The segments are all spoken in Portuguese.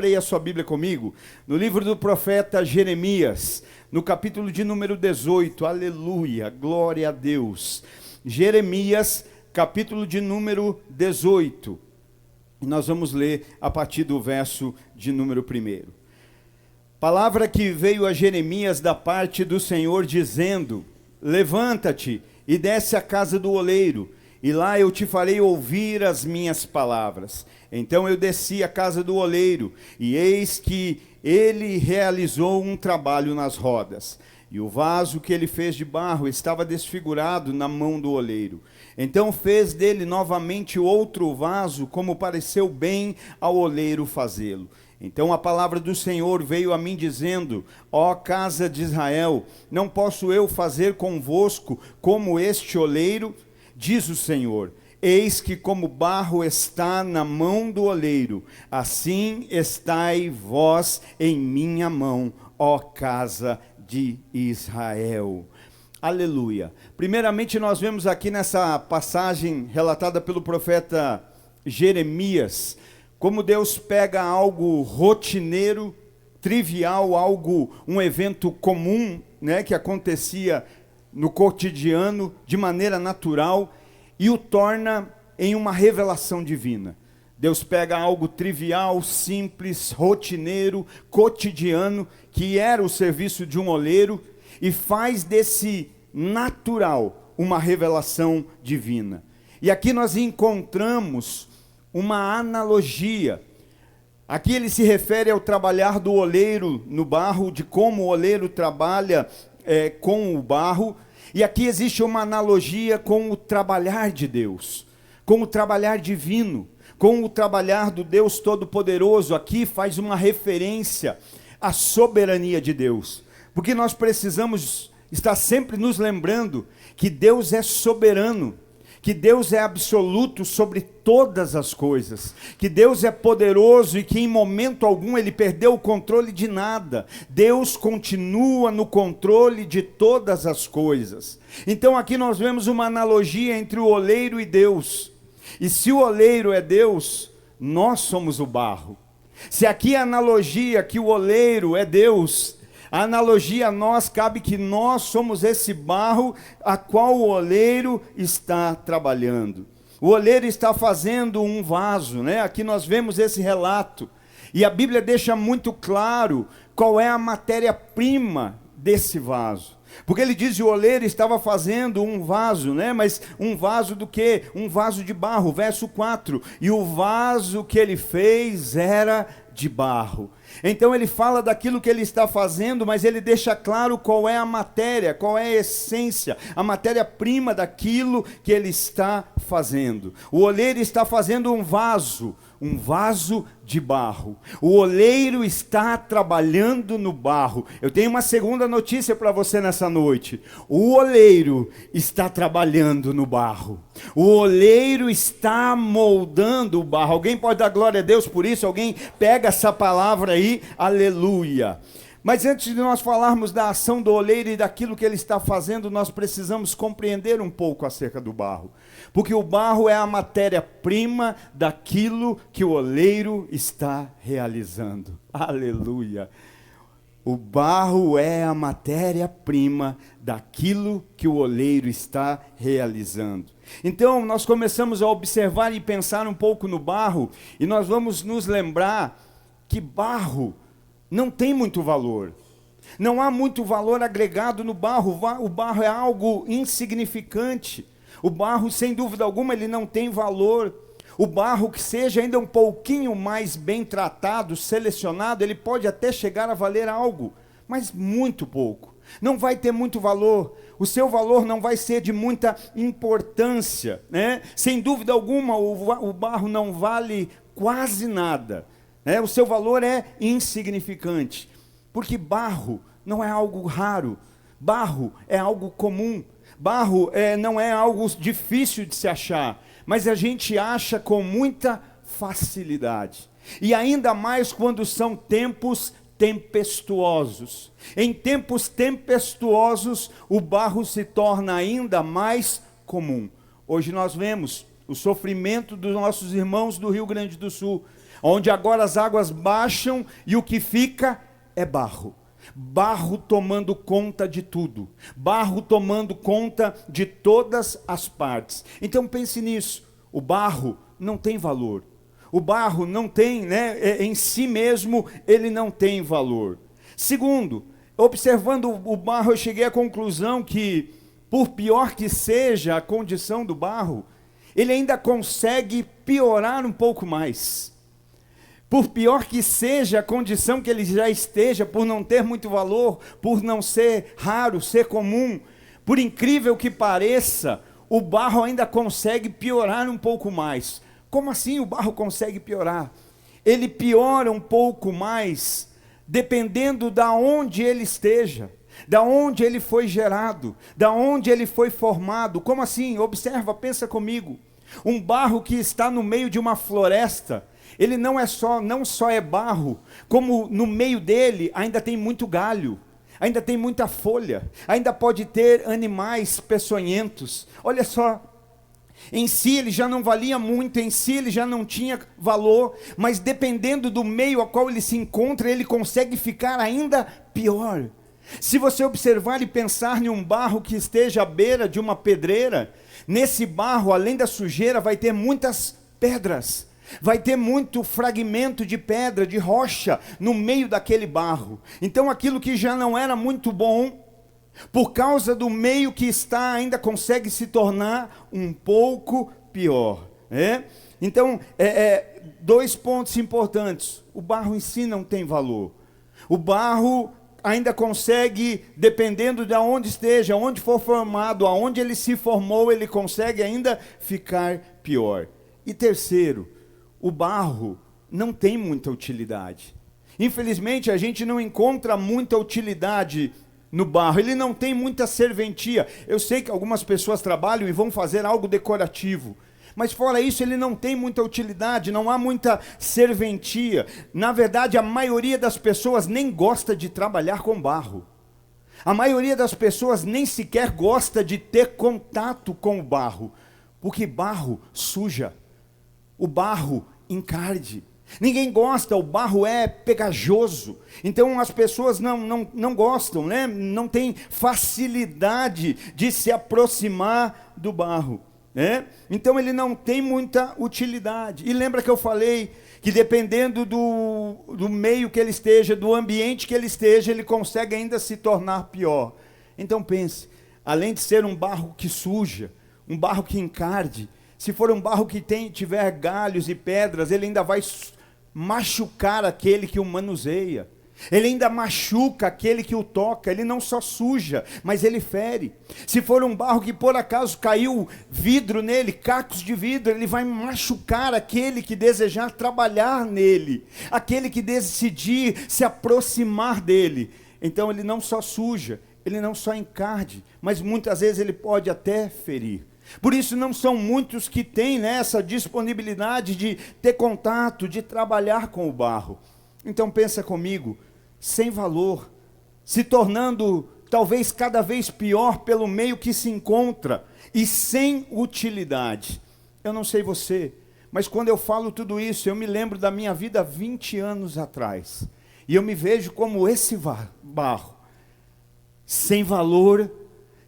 Abra a sua Bíblia comigo, no livro do profeta Jeremias, no capítulo de número 18, aleluia, glória a Deus. Jeremias, capítulo de número 18, nós vamos ler a partir do verso de número 1. Palavra que veio a Jeremias da parte do Senhor dizendo: levanta-te e desce à casa do oleiro, e lá eu te farei ouvir as minhas palavras. Então eu desci à casa do oleiro, e eis que ele realizou um trabalho nas rodas. E o vaso que ele fez de barro estava desfigurado na mão do oleiro. Então fez dele novamente outro vaso, como pareceu bem ao oleiro fazê-lo. Então a palavra do Senhor veio a mim dizendo: ó casa de Israel, não posso eu fazer convosco como este oleiro? Diz o Senhor: eis que como barro está na mão do oleiro, assim estai vós em minha mão, ó casa de Israel. Aleluia. Primeiramente nós vemos aqui nessa passagem relatada pelo profeta Jeremias, como Deus pega algo rotineiro, trivial, um evento comum, né, que acontecia no cotidiano, de maneira natural, e o torna em uma revelação divina. Deus pega algo trivial, simples, rotineiro, cotidiano, que era o serviço de um oleiro, e faz desse natural uma revelação divina. E aqui nós encontramos uma analogia. Aqui ele se refere ao trabalhar do oleiro no barro, de como o oleiro trabalha com o barro, e aqui existe uma analogia com o trabalhar de Deus, com o trabalhar divino, com o trabalhar do Deus Todo-Poderoso. Aqui faz uma referência à soberania de Deus, porque nós precisamos estar sempre nos lembrando que Deus é soberano, que Deus é absoluto sobre todas as coisas, que Deus é poderoso e que em momento algum Ele perdeu o controle de nada. Deus continua no controle de todas as coisas. Então aqui nós vemos uma analogia entre o oleiro e Deus. E se o oleiro é Deus, nós somos o barro. Se aqui a analogia que o oleiro é Deus, a analogia a nós cabe que nós somos esse barro a qual o oleiro está trabalhando. O oleiro está fazendo um vaso, né? Aqui nós vemos esse relato. E a Bíblia deixa muito claro qual é a matéria-prima desse vaso. Porque ele diz que o oleiro estava fazendo um vaso, né? Mas um vaso do quê? Um vaso de barro, verso 4. E o vaso que ele fez era de barro. Então ele fala daquilo que ele está fazendo, mas ele deixa claro qual é a matéria, qual é a essência, a matéria-prima daquilo que ele está fazendo. O oleiro está fazendo um vaso de barro. O oleiro está trabalhando no barro. Eu tenho uma segunda notícia para você nessa noite. O oleiro está trabalhando no barro. O oleiro está moldando o barro. Alguém pode dar glória a Deus por isso? Alguém pega essa palavra aí? Aleluia. Mas antes de nós falarmos da ação do oleiro e daquilo que ele está fazendo, nós precisamos compreender um pouco acerca do barro. Porque o barro é a matéria-prima daquilo que o oleiro está realizando. Aleluia. O barro é a matéria-prima daquilo que o oleiro está realizando. Então, nós começamos a observar e pensar um pouco no barro, e nós vamos nos lembrar que barro não tem muito valor. Não há muito valor agregado no barro. O barro é algo insignificante. O barro, sem dúvida alguma, ele não tem valor. O barro que seja ainda um pouquinho mais bem tratado, selecionado, ele pode até chegar a valer algo, mas muito pouco. Não vai ter muito valor. O seu valor não vai ser de muita importância, né? Sem dúvida alguma, o barro não vale quase nada. O seu valor é insignificante, porque barro não é algo raro, barro é algo comum, barro não é algo difícil de se achar, mas a gente acha com muita facilidade, e ainda mais quando são tempos tempestuosos. Em tempos tempestuosos, o barro se torna ainda mais comum. Hoje nós vemos o sofrimento dos nossos irmãos do Rio Grande do Sul. onde agora as águas baixam e o que fica é barro. Barro tomando conta de tudo, barro tomando conta de todas as partes. Então pense nisso, o barro não tem valor, o barro não tem, em si mesmo, ele não tem valor. Segundo, observando o barro, eu cheguei à conclusão que, por pior que seja a condição do barro, ele ainda consegue piorar um pouco mais. Por pior que seja a condição que ele já esteja, por não ter muito valor, por não ser raro, ser comum, por incrível que pareça, o barro ainda consegue piorar um pouco mais. Como assim o barro consegue piorar? Ele piora um pouco mais, dependendo da onde ele esteja, da onde ele foi gerado, da onde ele foi formado. Como assim? Observa, pensa comigo. Um barro que está no meio de uma floresta, ele não só é barro, como no meio dele ainda tem muito galho, ainda tem muita folha, ainda pode ter animais peçonhentos. Olha só, em si ele já não valia muito, em si ele já não tinha valor, mas dependendo do meio a qual ele se encontra, ele consegue ficar ainda pior. Se você observar e pensar em um barro que esteja à beira de uma pedreira, nesse barro, além da sujeira, vai ter muitas pedras, vai ter muito fragmento de pedra, de rocha, no meio daquele barro. Então aquilo que já não era muito bom, por causa do meio que está, ainda consegue se tornar um pouco pior. Então, dois pontos importantes. O barro em si não tem valor. O barro ainda consegue, dependendo de onde esteja, onde for formado, aonde ele se formou, ele consegue ainda ficar pior. E terceiro, o barro não tem muita utilidade. Infelizmente, a gente não encontra muita utilidade no barro, ele não tem muita serventia. Eu sei que algumas pessoas trabalham e vão fazer algo decorativo, mas fora isso ele não tem muita utilidade, não há muita serventia. Na verdade, a maioria das pessoas nem gosta de trabalhar com barro. A maioria das pessoas nem sequer gosta de ter contato com o barro, porque barro suja, o barro encarde. Ninguém gosta, o barro é pegajoso, então as pessoas não gostam, não tem facilidade de se aproximar do barro. Então ele não tem muita utilidade. E lembra que eu falei que dependendo do meio que ele esteja, do ambiente que ele esteja, ele consegue ainda se tornar pior. Então pense, além de ser um barro que suja, um barro que encarde, se for um barro que tiver galhos e pedras, ele ainda vai machucar aquele que o manuseia. Ele ainda machuca aquele que o toca. Ele não só suja, mas ele fere. Se for um barro que por acaso caiu vidro nele, cacos de vidro, ele vai machucar aquele que desejar trabalhar nele, aquele que decidir se aproximar dele. Então ele não só suja, ele não só encarde, mas muitas vezes ele pode até ferir. Por isso não são muitos que têm essa disponibilidade de ter contato, de trabalhar com o barro. Então pensa comigo, sem valor, se tornando talvez cada vez pior pelo meio que se encontra e sem utilidade. Eu não sei você, mas quando eu falo tudo isso, eu me lembro da minha vida 20 anos atrás. E eu me vejo como esse barro, sem valor,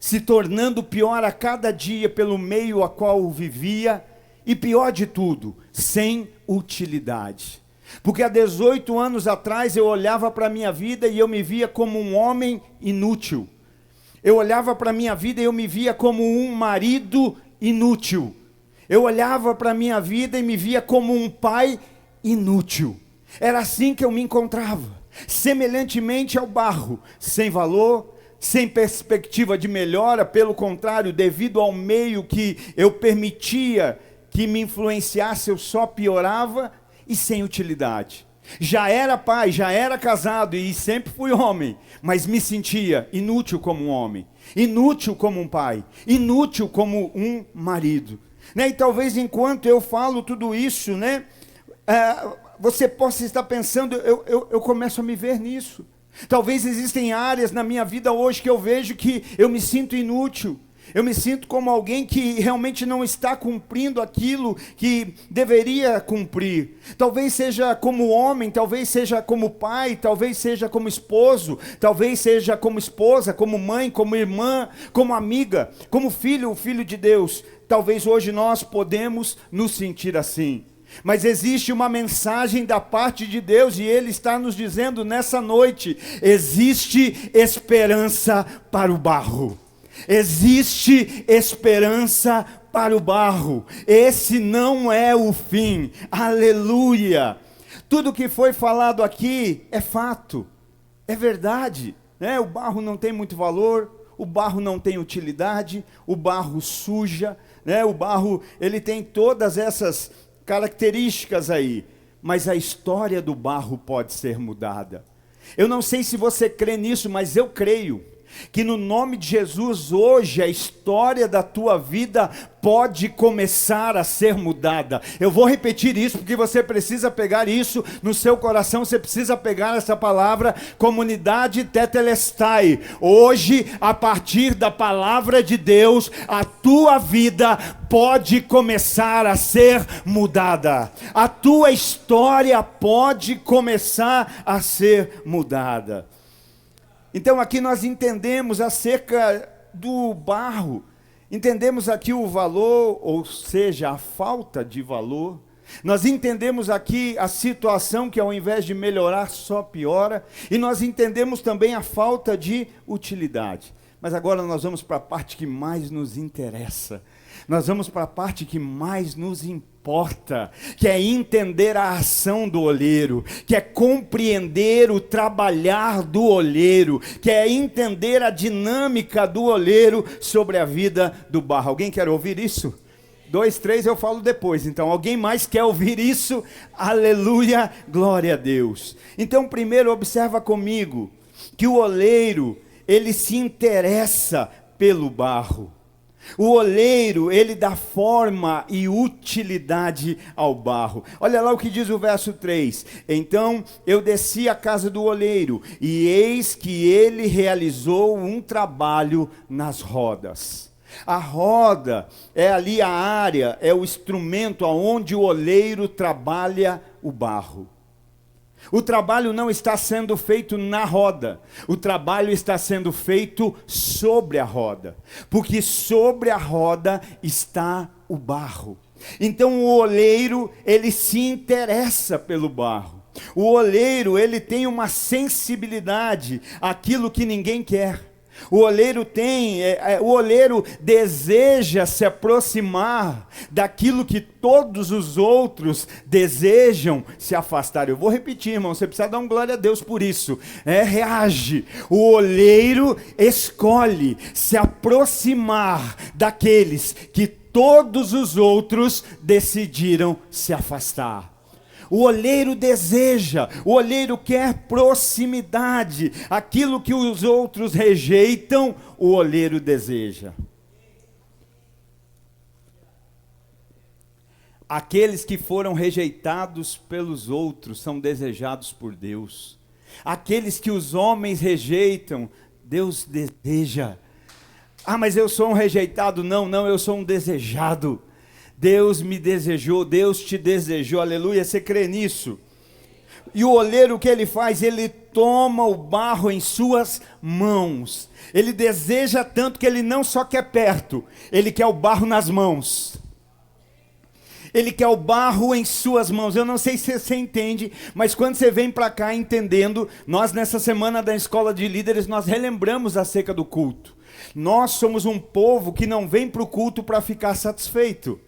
se tornando pior a cada dia pelo meio a qual vivia, e pior de tudo, sem utilidade. Porque há 18 anos atrás eu olhava para a minha vida e eu me via como um homem inútil. Eu olhava para a minha vida e eu me via como um marido inútil. Eu olhava para a minha vida e me via como um pai inútil. Era assim que eu me encontrava, semelhantemente ao barro, sem valor, sem perspectiva de melhora, pelo contrário, devido ao meio que eu permitia que me influenciasse, eu só piorava e sem utilidade. Já era pai, já era casado e sempre fui homem, mas me sentia inútil como um homem, inútil como um pai, inútil como um marido. E talvez enquanto eu falo tudo isso, você possa estar pensando, eu começo a me ver nisso. Talvez existem áreas na minha vida hoje que eu vejo que eu me sinto inútil. Eu me sinto como alguém que realmente não está cumprindo aquilo que deveria cumprir. Talvez seja como homem, talvez seja como pai, talvez seja como esposo, talvez seja como esposa, como mãe, como irmã, como amiga, como filho, o filho de Deus. Talvez hoje nós podemos nos sentir assim. Mas existe uma mensagem da parte de Deus e Ele está nos dizendo nessa noite: existe esperança para o barro. Existe esperança para o barro. Esse não é o fim. Aleluia. Tudo que foi falado aqui é fato, é verdade, né? O barro não tem muito valor, o barro não tem utilidade, o barro suja, né? O barro, ele tem todas essas características aí, mas a história do barro pode ser mudada. Eu não sei se você crê nisso, mas eu creio que no nome de Jesus hoje a história da tua vida pode começar a ser mudada. Eu vou repetir isso porque você precisa pegar isso no seu coração, você precisa pegar essa palavra, comunidade tetelestai. Hoje, a partir da palavra de Deus, a tua vida pode começar a ser mudada. A tua história pode começar a ser mudada. Então aqui nós entendemos acerca do barro, entendemos aqui o valor, ou seja, a falta de valor. Nós entendemos aqui a situação que ao invés de melhorar só piora, e nós entendemos também a falta de utilidade. Mas agora nós vamos para a parte que mais nos interessa. Nós vamos para a parte que mais nos importa, que é entender a ação do olheiro, que é compreender o trabalhar do olheiro, que é entender a dinâmica do olheiro sobre a vida do barro. Alguém quer ouvir isso? 2, 3 eu falo depois. Então, alguém mais quer ouvir isso? Aleluia, glória a Deus. Então, primeiro observa comigo que o oleiro, ele se interessa pelo barro. O oleiro, ele dá forma e utilidade ao barro. Olha lá o que diz o verso 3. Então eu desci à casa do oleiro, e eis que ele realizou um trabalho nas rodas. A roda é ali a área, é o instrumento aonde o oleiro trabalha o barro. O trabalho não está sendo feito na roda, o trabalho está sendo feito sobre a roda, porque sobre a roda está o barro. Então o oleiro, ele se interessa pelo barro. O oleiro, ele tem uma sensibilidade àquilo que ninguém quer. O oleiro o oleiro deseja se aproximar daquilo que todos os outros desejam se afastar. Eu vou repetir, irmão, você precisa dar um glória a Deus por isso. Reage. O oleiro escolhe se aproximar daqueles que todos os outros decidiram se afastar. O oleiro deseja, o oleiro quer proximidade. Aquilo que os outros rejeitam, o oleiro deseja. Aqueles que foram rejeitados pelos outros são desejados por Deus. Aqueles que os homens rejeitam, Deus deseja. Ah, mas eu sou um rejeitado. Não, eu sou um desejado. Deus me desejou, Deus te desejou, aleluia, você crê nisso? E o oleiro, o que ele faz? Ele toma o barro em suas mãos. Ele deseja tanto que ele não só quer perto, ele quer o barro nas mãos. Ele quer o barro em suas mãos. Eu não sei se você entende, mas quando você vem para cá entendendo, nós nessa semana da escola de líderes, nós relembramos acerca do culto. Nós somos um povo que não vem para o culto para ficar satisfeito.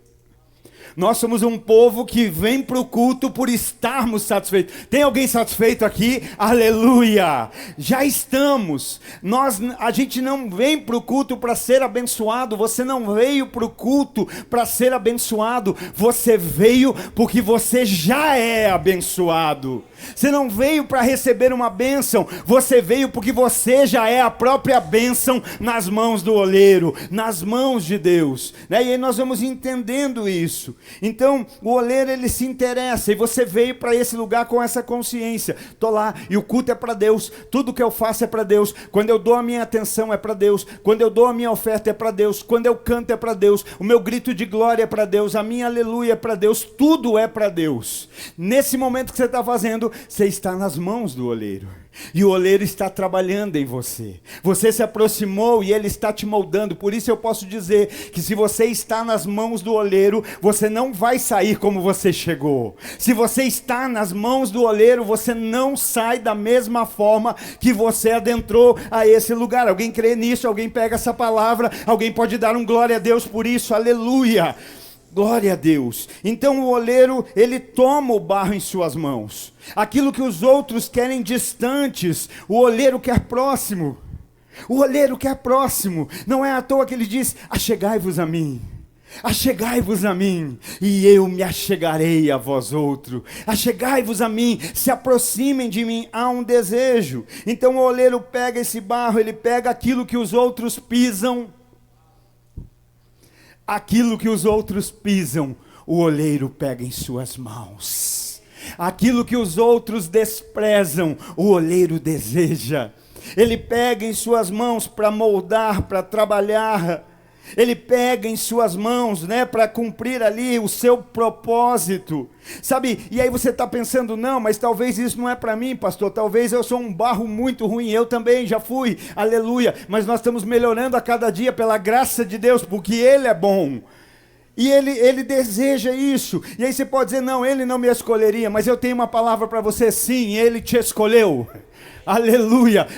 Nós somos um povo que vem para o culto por estarmos satisfeitos. Tem alguém satisfeito aqui? Aleluia! Já estamos. A gente não vem para o culto para ser abençoado. Você não veio para o culto para ser abençoado. Você veio porque você já é abençoado. Você não veio para receber uma bênção. Você veio porque você já é a própria bênção nas mãos do oleiro, nas mãos de Deus. E aí nós vamos entendendo isso. isso. Então, o oleiro, ele se interessa, e você veio para esse lugar com essa consciência. Estou lá, e o culto é para Deus, tudo que eu faço é para Deus, quando eu dou a minha atenção é para Deus, quando eu dou a minha oferta é para Deus, quando eu canto é para Deus, o meu grito de glória é para Deus, a minha aleluia é para Deus, tudo é para Deus. Nesse momento que você está fazendo, você está nas mãos do oleiro. E o oleiro está trabalhando em você. Você se aproximou e ele está te moldando. Por isso eu posso dizer que se você está nas mãos do oleiro, você não vai sair como você chegou. Se você está nas mãos do oleiro, você não sai da mesma forma que você adentrou a esse lugar. Alguém crê nisso? Alguém pega essa palavra? Alguém pode dar um glória a Deus por isso? Aleluia! Glória a Deus. Então o oleiro, ele toma o barro em suas mãos. Aquilo que os outros querem distantes, o oleiro quer próximo. O oleiro quer próximo. Não é à toa que ele diz: achegai-vos a mim. Achegai-vos a mim, e eu me achegarei a vós outro. Achegai-vos a mim, se aproximem de mim. Há um desejo. Então o oleiro pega esse barro, ele pega aquilo que os outros pisam. Aquilo que os outros pisam, o oleiro pega em suas mãos. Aquilo que os outros desprezam, o oleiro deseja. Ele pega em suas mãos para moldar, para trabalhar. Ele pega em suas mãos, para cumprir ali o seu propósito. Sabe, e aí você está pensando: não, mas talvez isso não é para mim, pastor. Talvez eu sou um barro muito ruim, eu também já fui, aleluia. Mas nós estamos melhorando a cada dia pela graça de Deus, porque Ele é bom. E ele deseja isso. E aí você pode dizer: não, Ele não me escolheria. Mas eu tenho uma palavra para você: sim, Ele te escolheu. Aleluia.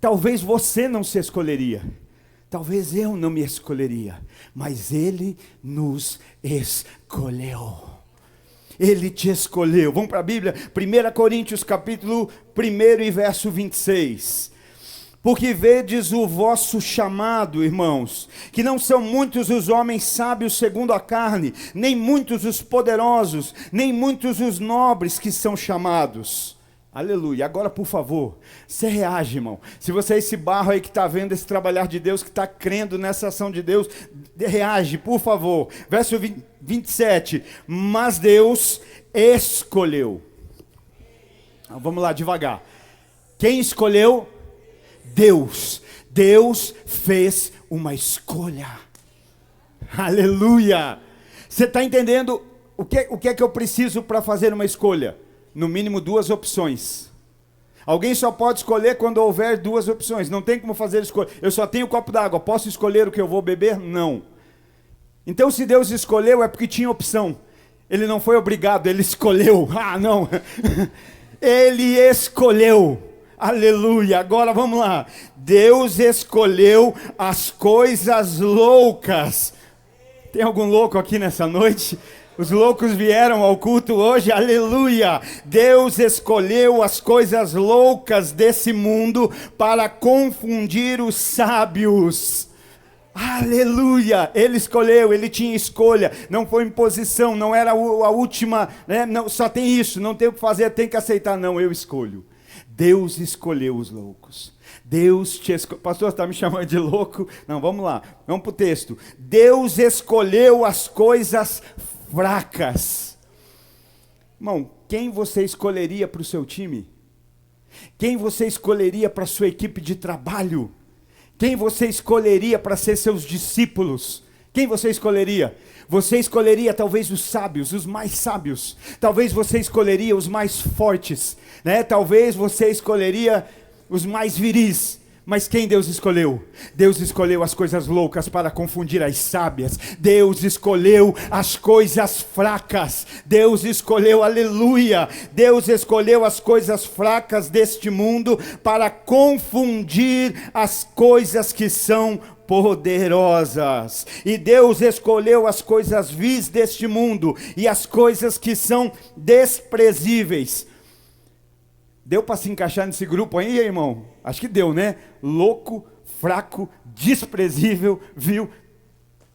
Talvez você não se escolheria. Talvez eu não me escolheria, mas Ele nos escolheu. Ele te escolheu. Vamos para a Bíblia, 1 Coríntios capítulo 1 e verso 26. Porque vedes o vosso chamado, irmãos, que não são muitos os homens sábios segundo a carne, nem muitos os poderosos, nem muitos os nobres que são chamados. Aleluia. Agora, por favor, você reage, irmão. Se você é esse barro aí que está vendo esse trabalhar de Deus, que está crendo nessa ação de Deus, reage, por favor. Verso 27. Mas Deus escolheu. Vamos lá, devagar. Quem escolheu? Deus. Deus fez uma escolha. Aleluia. Você está entendendo o que é que eu preciso para fazer uma escolha? No mínimo 2 opções. Alguém só pode escolher quando houver 2 opções. Não tem como fazer escolha. Eu só tenho um copo d'água, posso escolher o que eu vou beber? Não. Então, se Deus escolheu, é porque tinha opção. Ele não foi obrigado, Ele escolheu. Ah, não. Ele escolheu. Aleluia. Agora vamos lá. Deus escolheu as coisas loucas. Tem algum louco aqui nessa noite? Os loucos vieram ao culto hoje, aleluia. Deus escolheu as coisas loucas desse mundo para confundir os sábios. Aleluia, Ele escolheu, Ele tinha escolha, não foi imposição, não era a última, não, só tem isso, não tem o que fazer, tem que aceitar, não, eu escolho. Deus escolheu os loucos. Deus te escolheu. Pastor, você está me chamando de louco? Não, vamos lá, vamos para o texto. Deus escolheu as coisas fracas. Irmão, quem você escolheria para o seu time? Quem você escolheria para a sua equipe de trabalho? Quem você escolheria para ser seus discípulos? Quem você escolheria? Você escolheria talvez os sábios, os mais sábios. Talvez você escolheria os mais fortes, Talvez você escolheria os mais viris. Mas quem Deus escolheu? Deus escolheu as coisas loucas para confundir as sábias. Deus escolheu as coisas fracas. Deus escolheu, aleluia. Deus escolheu as coisas fracas deste mundo para confundir as coisas que são poderosas. E Deus escolheu as coisas vis deste mundo e as coisas que são desprezíveis. Deu para se encaixar nesse grupo aí, irmão? Acho que deu, né? Louco, fraco, desprezível, vil.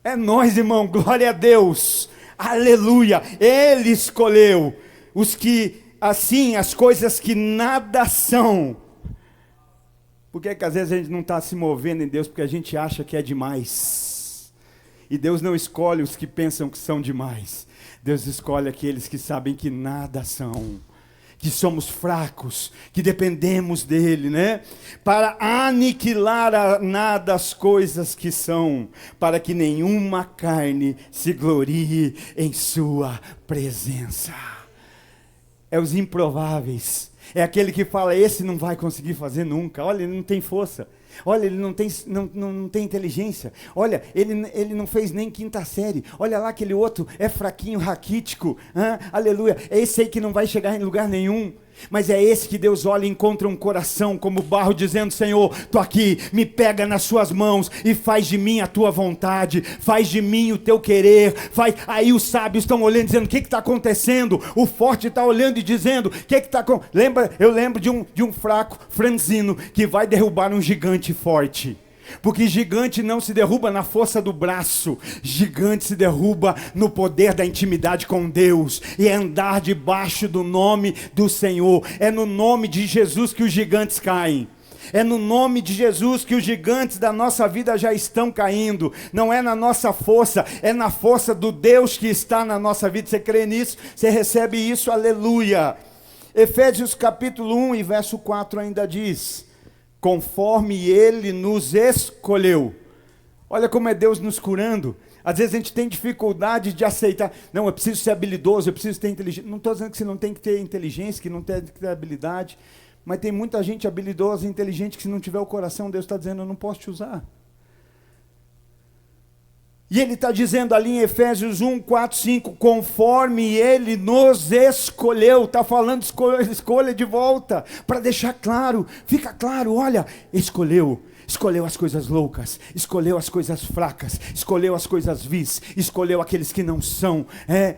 É nós, irmão, glória a Deus. Aleluia. Ele escolheu os que, assim, as coisas que nada são. Por que às vezes a gente não está se movendo em Deus? Porque a gente acha que é demais. E Deus não escolhe os que pensam que são demais. Deus escolhe aqueles que sabem que nada são, que somos fracos, que dependemos dele, né? Para aniquilar a nada as coisas que são, para que nenhuma carne se glorie em sua presença. É os improváveis. É aquele que fala, esse não vai conseguir fazer nunca. Olha, ele não tem força. Olha, ele não tem inteligência. Olha, ele não fez nem quinta série. Olha lá aquele outro, é fraquinho, raquítico. Aleluia. É esse aí que não vai chegar em lugar nenhum. Mas é esse que Deus olha e encontra um coração como barro, dizendo, Senhor, estou aqui, me pega nas suas mãos e faz de mim a tua vontade, faz de mim o teu querer. Aí os sábios estão olhando, dizendo, o que está acontecendo? O forte está olhando e dizendo, o que está acontecendo? Eu lembro de um fraco franzino que vai derrubar um gigante forte. Porque gigante não se derruba na força do braço, gigante se derruba no poder da intimidade com Deus, e é andar debaixo do nome do Senhor. É no nome de Jesus que os gigantes caem. É no nome de Jesus que os gigantes da nossa vida já estão caindo. Não é na nossa força, é na força do Deus que está na nossa vida. Você crê nisso? Você recebe isso? Aleluia. Efésios capítulo 1 e verso 4 ainda diz, conforme ele nos escolheu. Olha como é Deus nos curando. Às vezes a gente tem dificuldade de aceitar. Não, eu preciso ser habilidoso, eu preciso ter inteligência. Não estou dizendo que você não tem que ter inteligência, que não tem que ter habilidade. Mas tem muita gente habilidosa e inteligente que se não tiver o coração, Deus está dizendo, eu não posso te usar. E ele está dizendo ali em Efésios 1, 4, 5, conforme ele nos escolheu, está falando escolha de volta, para deixar claro, fica claro, olha, escolheu as coisas loucas, escolheu as coisas fracas, escolheu as coisas vis, escolheu aqueles que não são,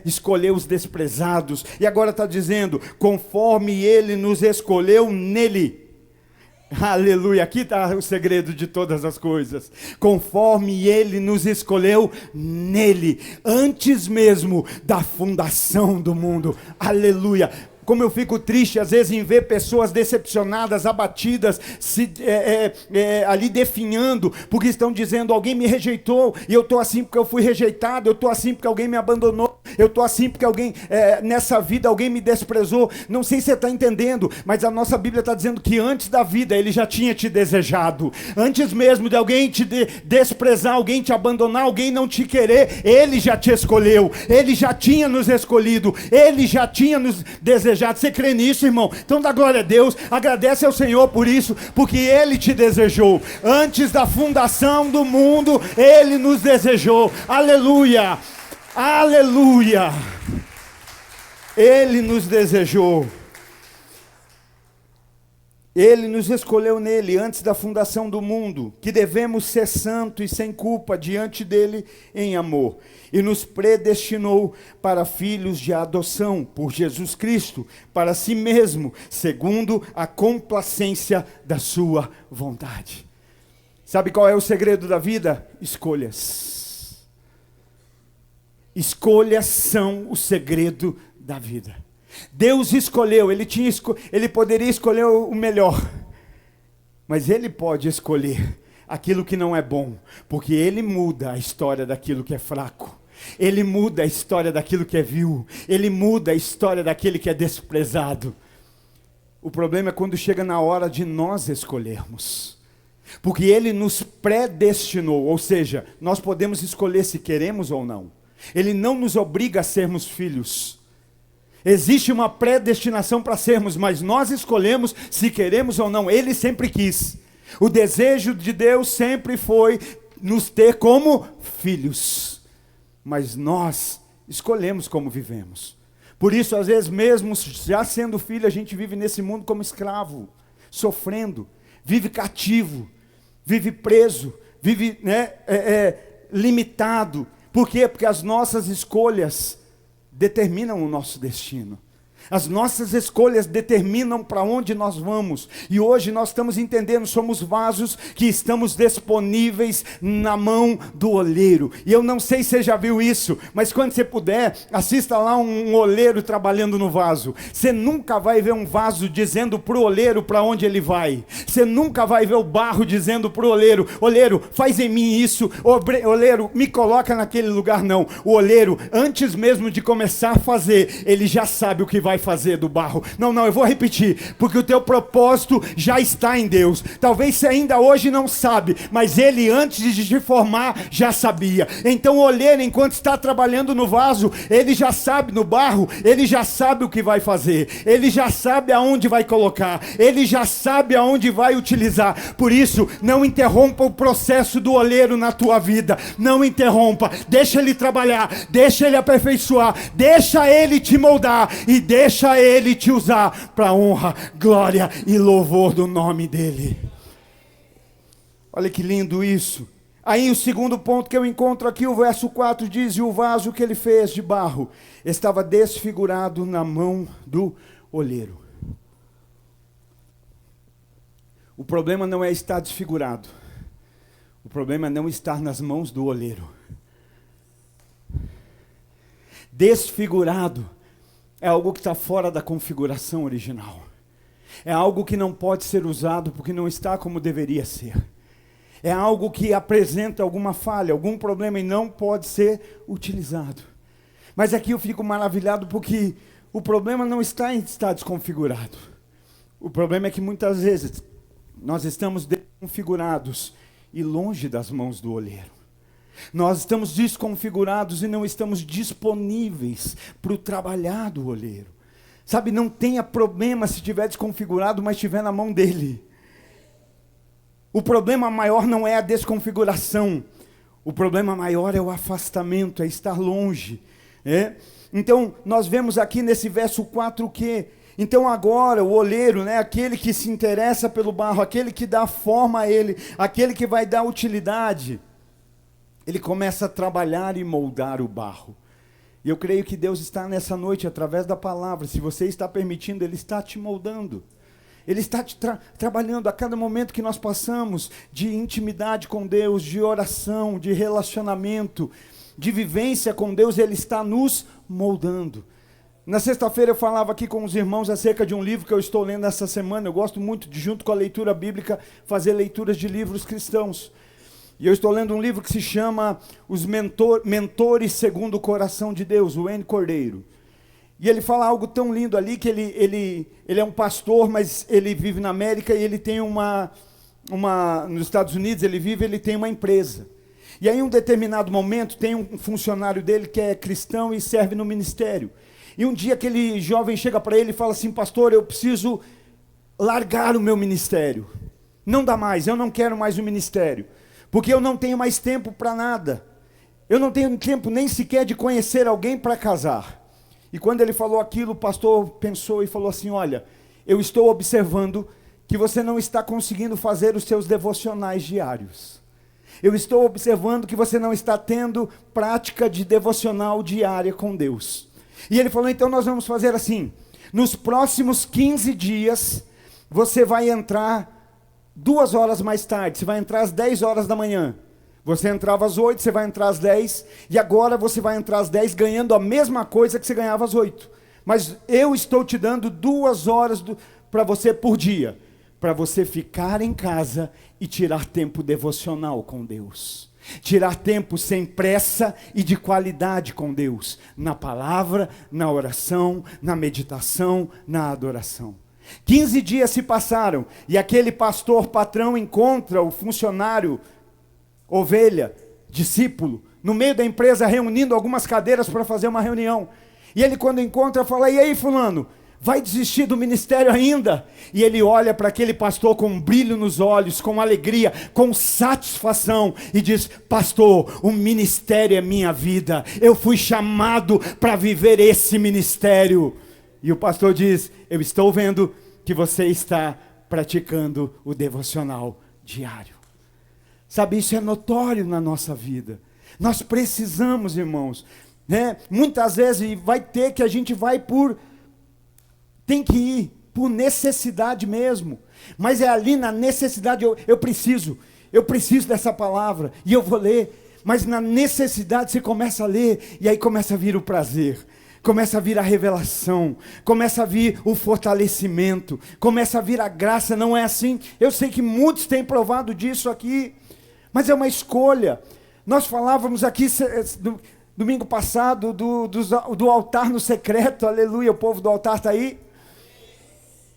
escolheu os desprezados, e agora está dizendo, conforme ele nos escolheu nele. Aleluia, aqui está o segredo de todas as coisas. Conforme ele nos escolheu nele, antes mesmo da fundação do mundo. Aleluia. Como eu fico triste às vezes em ver pessoas decepcionadas, abatidas, ali definhando, porque estão dizendo, alguém me rejeitou, e eu estou assim porque eu fui rejeitado, eu estou assim porque alguém me abandonou, eu estou assim porque alguém, nessa vida alguém me desprezou. Não sei se você está entendendo, mas a nossa Bíblia está dizendo que antes da vida ele já tinha te desejado, antes mesmo de alguém te desprezar, alguém te abandonar, alguém não te querer, ele já te escolheu, ele já tinha nos escolhido, ele já tinha nos desejado. Você crê nisso, irmão? Então dá glória a Deus, agradece ao Senhor por isso, porque ele te desejou, antes da fundação do mundo, ele nos desejou. Aleluia, aleluia, ele nos desejou. Ele nos escolheu nele, antes da fundação do mundo, que devemos ser santos e sem culpa diante dele em amor. E nos predestinou para filhos de adoção, por Jesus Cristo, para si mesmo, segundo a complacência da sua vontade. Sabe qual é o segredo da vida? Escolhas. Escolhas são o segredo da vida. Deus escolheu, ele poderia escolher o melhor, mas ele pode escolher aquilo que não é bom, porque ele muda a história daquilo que é fraco, ele muda a história daquilo que é vil, ele muda a história daquele que é desprezado. O problema é quando chega na hora de nós escolhermos, porque ele nos predestinou, ou seja, nós podemos escolher se queremos ou não, ele não nos obriga a sermos filhos. Existe uma predestinação para sermos, mas nós escolhemos se queremos ou não. Ele sempre quis. O desejo de Deus sempre foi nos ter como filhos. Mas nós escolhemos como vivemos. Por isso, às vezes, mesmo já sendo filho, a gente vive nesse mundo como escravo, sofrendo, vive cativo, vive preso, vive limitado. Por quê? Porque as nossas escolhas determinam o nosso destino. As nossas escolhas determinam para onde nós vamos. E hoje nós estamos entendendo, somos vasos que estamos disponíveis na mão do oleiro. E eu não sei se você já viu isso, mas quando você puder, assista lá um oleiro trabalhando no vaso. Você nunca vai ver um vaso dizendo para o oleiro para onde ele vai. Você nunca vai ver o barro dizendo para o oleiro: oleiro, faz em mim isso. Oleiro, me coloca naquele lugar. Não. O oleiro, antes mesmo de começar a fazer, ele já sabe o que vai fazer do barro. Não, eu vou repetir, porque o teu propósito já está em Deus. Talvez você ainda hoje não sabe, mas ele antes de te formar já sabia. Então o oleiro, enquanto está trabalhando no vaso, ele já sabe no barro, ele já sabe o que vai fazer, ele já sabe aonde vai colocar, ele já sabe aonde vai utilizar. Por isso, não interrompa o processo do oleiro na tua vida. Não interrompa, deixa ele trabalhar, deixa ele aperfeiçoar, deixa ele te moldar e deixa ele te usar para honra, glória e louvor do nome dele. Olha que lindo isso. Aí o segundo ponto que eu encontro aqui, o verso 4 diz: e o vaso que ele fez de barro estava desfigurado na mão do oleiro. O problema não é estar desfigurado. O problema é não estar nas mãos do oleiro. Desfigurado é algo que está fora da configuração original. É algo que não pode ser usado porque não está como deveria ser. É algo que apresenta alguma falha, algum problema e não pode ser utilizado. Mas aqui eu fico maravilhado porque o problema não está em estar desconfigurado. O problema é que muitas vezes nós estamos desconfigurados e longe das mãos do oleiro. Nós estamos desconfigurados e não estamos disponíveis para o trabalhar do oleiro. Sabe, não tenha problema se estiver desconfigurado, mas estiver na mão dele. O problema maior não é a desconfiguração. O problema maior é o afastamento, é estar longe. Então, nós vemos aqui nesse verso 4 que... Então agora o oleiro, aquele que se interessa pelo barro, aquele que dá forma a ele, aquele que vai dar utilidade, ele começa a trabalhar e moldar o barro. E eu creio que Deus está nessa noite, através da palavra, se você está permitindo, Ele está te moldando. Ele está te trabalhando a cada momento que nós passamos de intimidade com Deus, de oração, de relacionamento, de vivência com Deus, Ele está nos moldando. Na sexta-feira eu falava aqui com os irmãos acerca de um livro que eu estou lendo essa semana. Eu gosto muito de, junto com a leitura bíblica, fazer leituras de livros cristãos. E eu estou lendo um livro que se chama Os Mentores Segundo o Coração de Deus, o Wayne Cordeiro. E ele fala algo tão lindo ali, que ele é um pastor, mas ele vive na América e ele tem nos Estados Unidos ele tem uma empresa. E aí em um determinado momento tem um funcionário dele que é cristão e serve no ministério. E um dia aquele jovem chega para ele e fala assim: pastor, eu preciso largar o meu ministério. Não dá mais, eu não quero mais o ministério. Porque eu não tenho mais tempo para nada. Eu não tenho tempo nem sequer de conhecer alguém para casar. E quando ele falou aquilo, o pastor pensou e falou assim: olha, eu estou observando que você não está conseguindo fazer os seus devocionais diários. Eu estou observando que você não está tendo prática de devocional diária com Deus. E ele falou: então nós vamos fazer assim, nos próximos 15 dias, você vai entrar 2 horas mais tarde, você vai entrar às 10 horas da manhã. Você entrava às 8, você vai entrar às 10, e agora você vai entrar às 10 ganhando a mesma coisa que você ganhava às 8. Mas eu estou te dando 2 horas para você por dia, para você ficar em casa e tirar tempo devocional com Deus. Tirar tempo sem pressa e de qualidade com Deus, na palavra, na oração, na meditação, na adoração. 15 dias se passaram e aquele pastor patrão encontra o funcionário, ovelha, discípulo, no meio da empresa reunindo algumas cadeiras para fazer uma reunião. E ele, quando encontra, fala: e aí, fulano, vai desistir do ministério ainda? E ele olha para aquele pastor com um brilho nos olhos, com alegria, com satisfação, e diz: pastor, o ministério é minha vida, eu fui chamado para viver esse ministério. E o pastor diz: eu estou vendo que você está praticando o devocional diário. Sabe, isso é notório na nossa vida. Nós precisamos, irmãos, muitas vezes vai ter que a gente vai por Tem que ir por necessidade mesmo. Mas é ali na necessidade, eu preciso dessa palavra, e eu vou ler. Mas na necessidade você começa a ler, e aí começa a vir o prazer, começa a vir a revelação, começa a vir o fortalecimento, começa a vir a graça. Não é assim? Eu sei que muitos têm provado disso aqui, mas é uma escolha. Nós falávamos aqui domingo passado do altar no secreto, aleluia, o povo do altar está aí.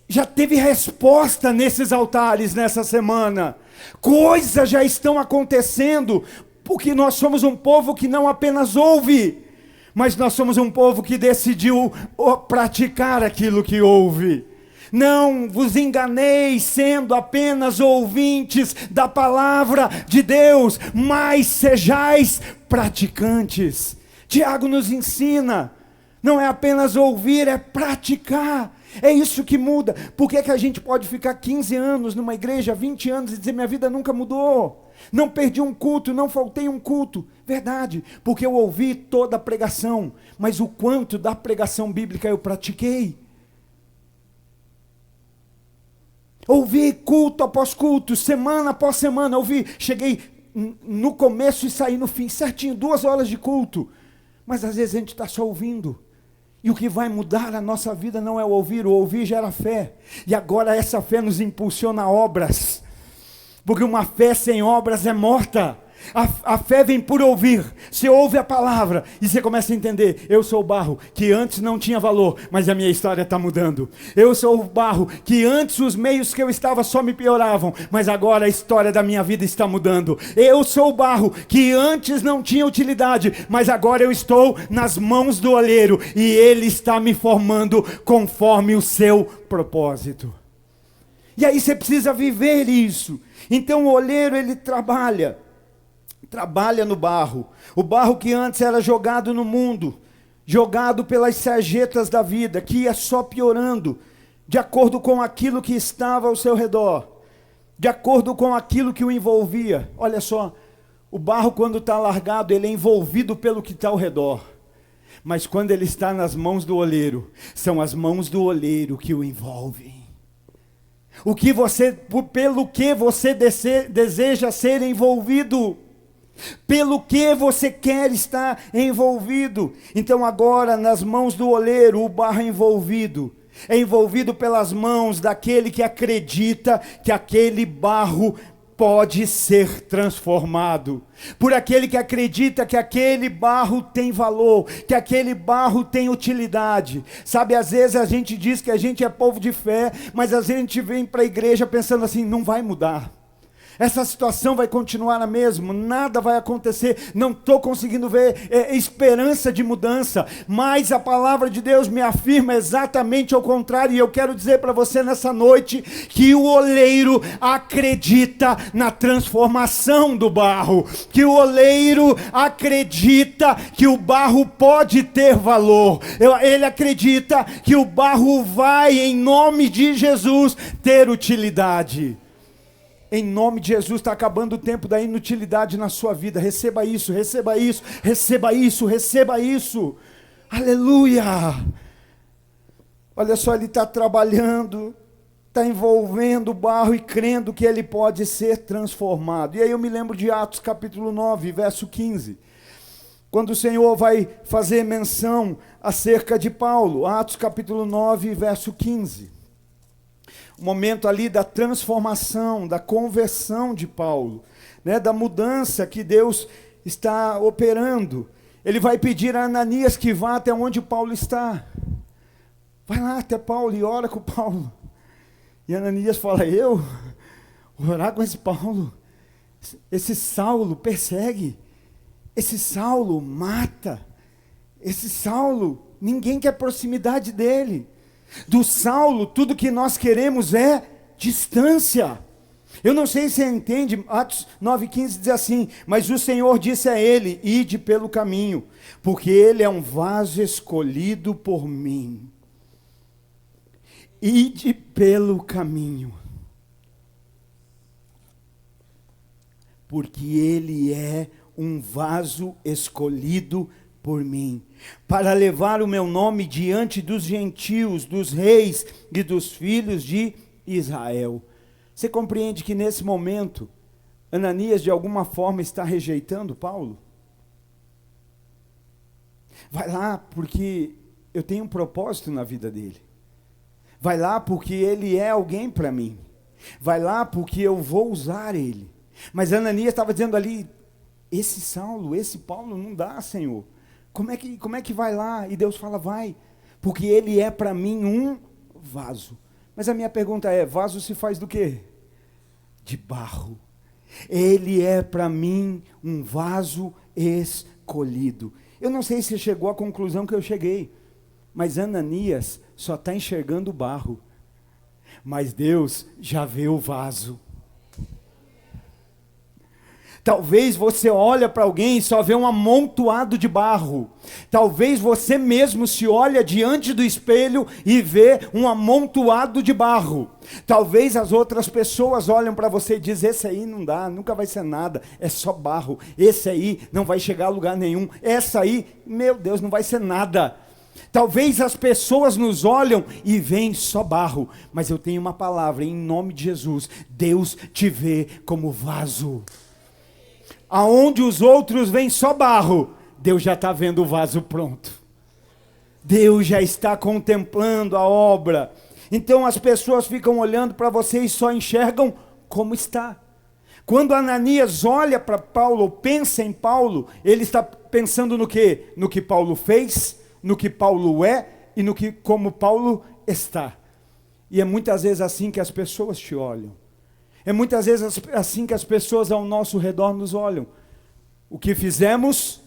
Já teve resposta nesses altares nessa semana. Coisas já estão acontecendo, porque nós somos um povo que não apenas ouve, mas nós somos um povo que decidiu praticar aquilo que ouve. Não vos enganeis sendo apenas ouvintes da palavra de Deus, mas sejais praticantes. Tiago nos ensina, não é apenas ouvir, é praticar. É isso que muda. Por que a gente pode ficar 15 anos numa igreja, 20 anos e dizer minha vida nunca mudou? Não perdi um culto, não faltei um culto. Verdade, porque eu ouvi toda a pregação, mas o quanto da pregação bíblica eu pratiquei? Ouvi culto após culto, semana após semana, cheguei no começo e saí no fim, certinho, 2 horas de culto. Mas às vezes a gente está só ouvindo. E o que vai mudar a nossa vida não é o ouvir gera fé. E agora essa fé nos impulsiona a obras. Porque uma fé sem obras é morta. A fé vem por ouvir. Você ouve a palavra e você começa a entender. Eu sou o barro que antes não tinha valor, mas a minha história está mudando. Eu sou o barro que antes os meios que eu estava só me pioravam, mas agora a história da minha vida está mudando. Eu sou o barro que antes não tinha utilidade, mas agora eu estou nas mãos do oleiro e ele está me formando conforme o seu propósito. E aí você precisa viver isso. Então o oleiro ele trabalha no barro. O barro que antes era jogado no mundo, jogado pelas sarjetas da vida, que ia só piorando, de acordo com aquilo que estava ao seu redor, de acordo com aquilo que o envolvia. Olha só, o barro quando está largado, ele é envolvido pelo que está ao redor. Mas quando ele está nas mãos do oleiro, são as mãos do oleiro que o envolvem. Pelo que você deseja ser envolvido, pelo que você quer estar envolvido. Então agora nas mãos do oleiro o barro é envolvido pelas mãos daquele que acredita que aquele barro pode ser transformado, por aquele que acredita que aquele barro tem valor, que aquele barro tem utilidade. Sabe, às vezes a gente diz que a gente é povo de fé, mas às vezes a gente vem para a igreja pensando assim, não vai mudar. Essa situação vai continuar a mesma, nada vai acontecer, não estou conseguindo ver esperança de mudança, mas a palavra de Deus me afirma exatamente ao contrário, e eu quero dizer para você nessa noite, que o oleiro acredita na transformação do barro, que o oleiro acredita que o barro pode ter valor, ele acredita que o barro vai, em nome de Jesus, ter utilidade. Em nome de Jesus, está acabando o tempo da inutilidade na sua vida. Receba isso, receba isso, receba isso, receba isso. Aleluia. Olha só, ele está trabalhando, está envolvendo o barro e crendo que ele pode ser transformado. E aí eu me lembro de Atos capítulo 9, verso 15. Quando o Senhor vai fazer menção acerca de Paulo. Atos capítulo 9, verso 15. O momento ali da transformação, da conversão de Paulo, né, da mudança que Deus está operando. Ele vai pedir a Ananias que vá até onde Paulo está. Vai lá até Paulo e ora com Paulo. E Ananias fala, eu orar com esse Paulo? Esse Saulo persegue, esse Saulo mata, esse Saulo, ninguém quer proximidade dele. Do Saulo, tudo que nós queremos é distância. Eu não sei se você entende, Atos 9,15 diz assim, mas o Senhor disse a ele, ide pelo caminho, porque ele é um vaso escolhido por mim. Ide pelo caminho, porque ele é um vaso escolhido por mim, para levar o meu nome diante dos gentios, dos reis e dos filhos de Israel. Você compreende que nesse momento, Ananias de alguma forma está rejeitando Paulo? Vai lá porque eu tenho um propósito na vida dele. Vai lá porque ele é alguém para mim. Vai lá porque eu vou usar ele. Mas Ananias estava dizendo ali, esse Saulo, esse Paulo não dá, Senhor. Como é que vai lá? E Deus fala, vai, porque ele é para mim um vaso. Mas a minha pergunta é, vaso se faz do quê? De barro. Ele é para mim um vaso escolhido. Eu não sei se você chegou à conclusão que eu cheguei, mas Ananias só está enxergando o barro. Mas Deus já vê o vaso. Talvez você olha para alguém e só vê um amontoado de barro. Talvez você mesmo se olha diante do espelho e vê um amontoado de barro. Talvez as outras pessoas olham para você e dizem, esse aí não dá, nunca vai ser nada, é só barro. Esse aí não vai chegar a lugar nenhum. Essa aí, meu Deus, não vai ser nada. Talvez as pessoas nos olham e veem só barro. Mas eu tenho uma palavra, em nome de Jesus, Deus te vê como vaso. Aonde os outros veem só barro, Deus já está vendo o vaso pronto. Deus já está contemplando a obra. Então as pessoas ficam olhando para você e só enxergam como está. Quando Ananias olha para Paulo, ou pensa em Paulo, ele está pensando no quê? No que Paulo fez, no que Paulo é e no que como Paulo está. E é muitas vezes assim que as pessoas te olham. É muitas vezes assim que as pessoas ao nosso redor nos olham. O que fizemos,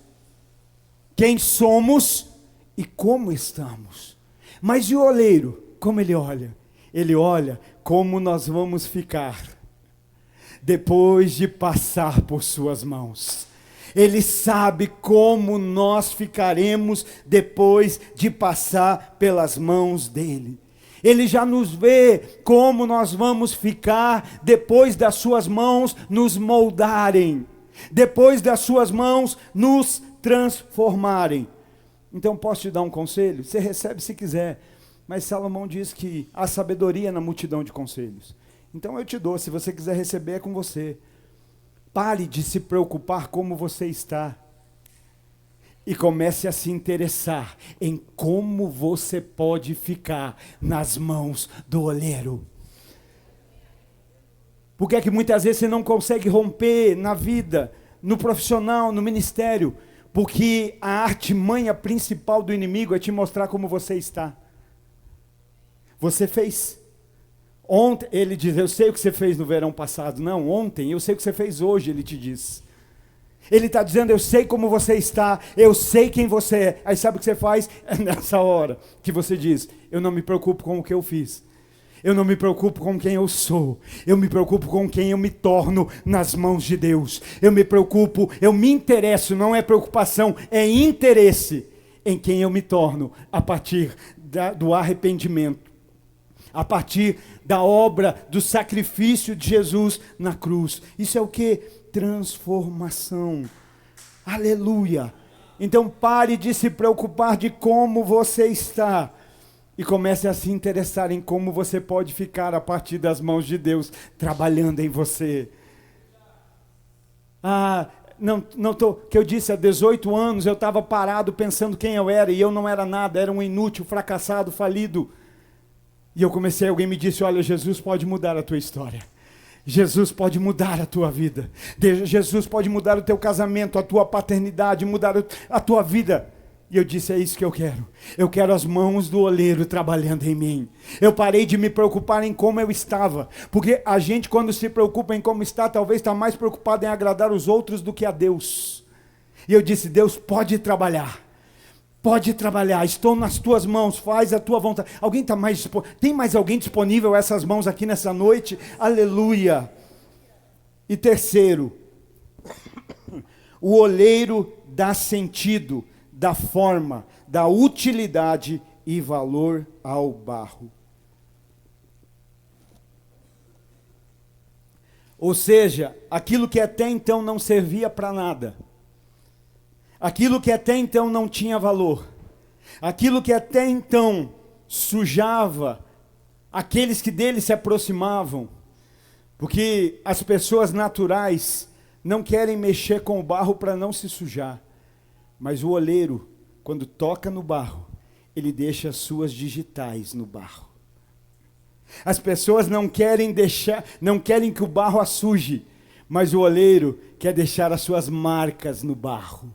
quem somos e como estamos. Mas e o oleiro, como ele olha? Ele olha como nós vamos ficar depois de passar por suas mãos. Ele sabe como nós ficaremos depois de passar pelas mãos dele. Ele já nos vê como nós vamos ficar depois das suas mãos nos moldarem, depois das suas mãos nos transformarem. Então posso te dar um conselho? Você recebe se quiser, mas Salomão diz que há sabedoria na multidão de conselhos. Então eu te dou, se você quiser receber é com você. Pare de se preocupar como você está. E comece a se interessar em como você pode ficar nas mãos do oleiro. Por que é que muitas vezes você não consegue romper na vida, no profissional, no ministério? Porque a artimanha principal do inimigo é te mostrar como você está. Você fez. Ontem, ele diz, eu sei o que você fez no verão passado. Não, ontem, eu sei o que você fez hoje, ele te diz. Ele está dizendo, eu sei como você está, eu sei quem você é. Aí sabe o que você faz? É nessa hora que você diz, eu não me preocupo com o que eu fiz. Eu não me preocupo com quem eu sou. Eu me preocupo com quem eu me torno nas mãos de Deus. Eu me preocupo, eu me interesso, não é preocupação, é interesse em quem eu me torno a partir do arrependimento. A partir da obra, do sacrifício de Jesus na cruz. Isso é o que? Transformação. Aleluia. Então pare de se preocupar de como você está e comece a se interessar em como você pode ficar a partir das mãos de Deus trabalhando em você. Que eu disse, há 18 anos eu estava parado pensando quem eu era e eu não era nada, era um inútil, fracassado, falido. E eu comecei, alguém me disse, olha, Jesus pode mudar a tua história. Jesus pode mudar a tua vida. Jesus pode mudar o teu casamento, a tua paternidade, mudar a tua vida. E eu disse, é isso que eu quero. Eu quero as mãos do oleiro trabalhando em mim. Eu parei de me preocupar em como eu estava. Porque a gente, quando se preocupa em como está, talvez está mais preocupado em agradar os outros do que a Deus. E eu disse, Deus pode trabalhar. Pode trabalhar, estou nas tuas mãos, faz a tua vontade. Alguém está mais disponível? Tem mais alguém disponível essas mãos aqui nessa noite? Aleluia. E terceiro, o oleiro dá sentido, dá forma, dá utilidade e valor ao barro. Ou seja, aquilo que até então não servia para nada, aquilo que até então não tinha valor, aquilo que até então sujava aqueles que dele se aproximavam, porque as pessoas naturais não querem mexer com o barro para não se sujar, mas o oleiro, quando toca no barro, ele deixa as suas digitais no barro. As pessoas não querem que o barro a suje, mas o oleiro quer deixar as suas marcas no barro.